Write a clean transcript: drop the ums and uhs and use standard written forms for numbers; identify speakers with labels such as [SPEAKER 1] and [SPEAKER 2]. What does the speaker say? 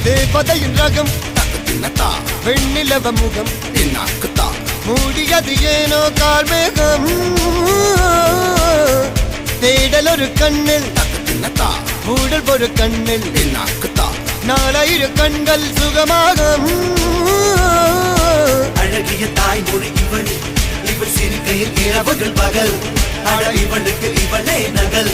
[SPEAKER 1] தேவதையின் ரகம் வெண்ணிலவ முகம் மூடியது ஏனோ கார்மேகம் தேடல் ஒரு கண்ணில் மூடல் ஒரு கண்ணில் நாலாயிர கண்கள் சுகமாக
[SPEAKER 2] அழகிய தாய்மொழி இவள் இவள் சிரிக்கையில் இரவுகள் பகல் அழ இவளுக்கு இவளே நகல்.